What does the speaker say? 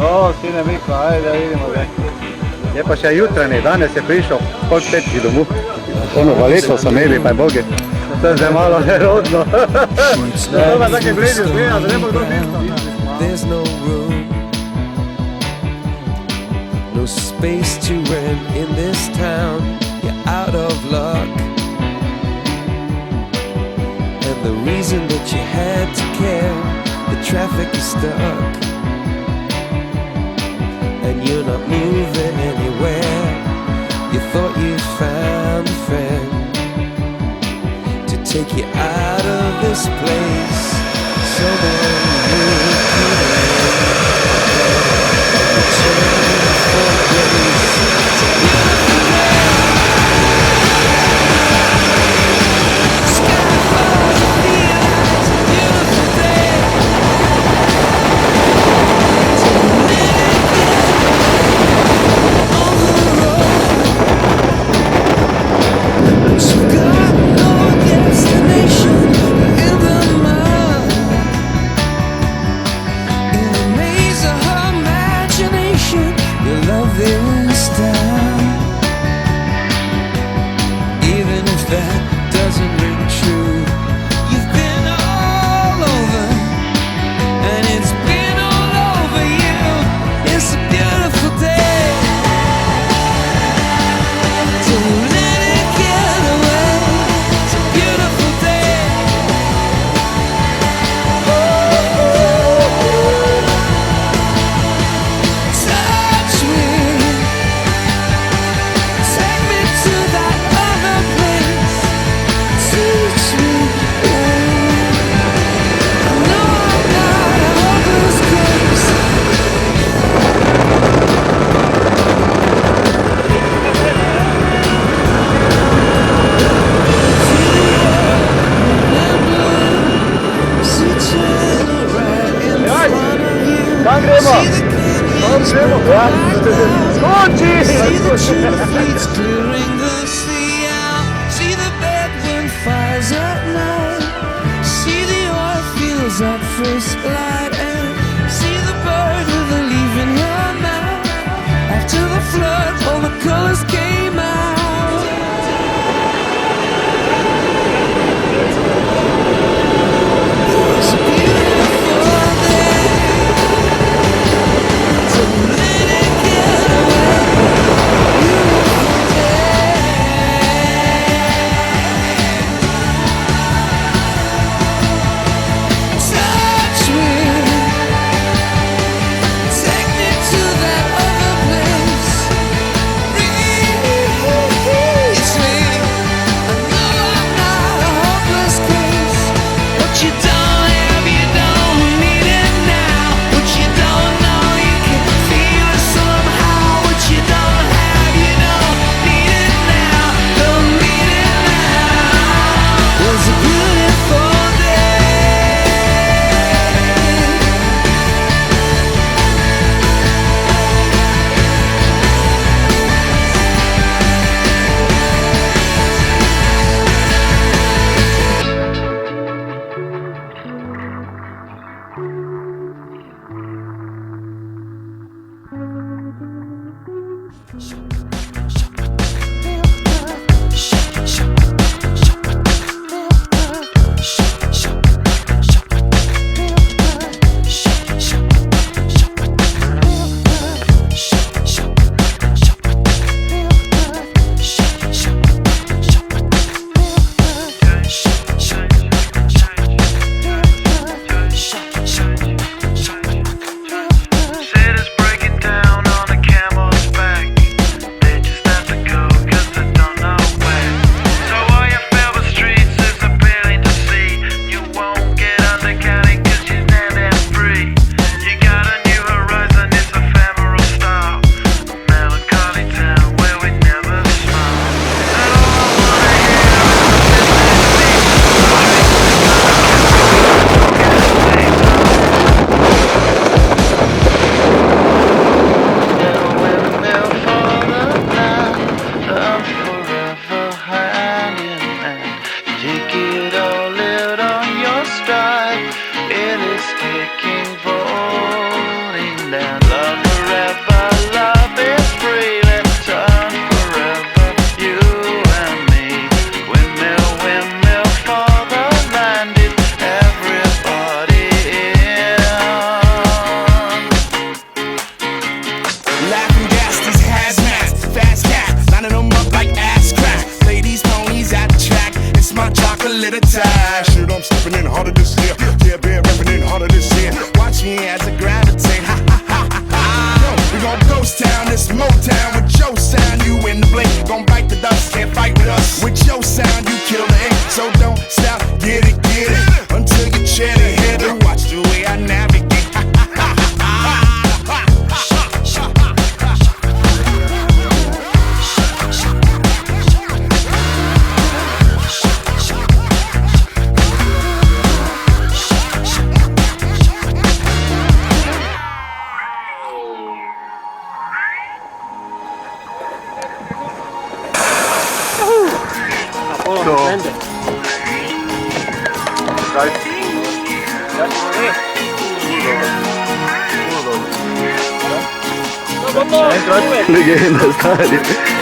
O, sine Miko, ajde da vidimo da. Je pa še jutranje, danes je prišel pol 5 domov. Ono valeko so imeli, pa je boge. To je zdaj malo nerodno. To pa tako je blizu, zgleda, da ne bo kdo There's no room, no space to rent in this town. You're out of luck, and the reason that you had to care, the traffic is stuck, and you're not moving anywhere. You thought you found a friend to take you out of this place. Someone who could return for grace. It's a beautiful day. Sky falls on the eyes. It's a beautiful day. To live on the road. You've got no destination in the mud. In the maze of her imagination, your love is down. Even if that doesn't ring true, you've been all over, and it's been all over you. It's a beautiful day. Don't let it get away. It's a beautiful day. Touch me, take me to that other place. Teach me. I know I'm not a hopeless case. See China right in front of you. Kam gremo? See the canyon Kam gremo? Ja. Skoči! See the tuna fleets clearing the sea out. See the bedouin fires at night. See the oil fields at first light. And see the bird with a leaf in her mouth. After the flood, all the colors came out. It's a beautiful day. Don't let it get away. Beautiful day. Touch me, take me to that other place. It's me. I know I'm not a hopeless case. What you don't have, you don't need it now. What you don't know, you can feel it somehow. What you don't have, you don't need it now. Don't need it now. Was a beautiful day. Said it's breaking down on a camel's back. They just have to go 'cause they don't know where. So all you feel streets is appealing to see. You won't get undercounted 'cause you're standing free. You got a new horizon, it's ephemeral style. A melancholy town where we never smile. And all I wanna hear I'm forever hand in hand. Take it all, live on your stride. It is taking, falling down. Love a little time. Shit, I'm stepping in harder this year. Yeah, been rapping in harder this year. Watch me as I gravitate. Ha ha ha ha ha. Yo, we gon' ghost town, this Motown with your sound. You in the blink, gon' bite the dust, can't fight with us. With your sound, you kill the ink. So don't stop, get it until you chat ahead and watch the way I navigate. Leggenda stadio.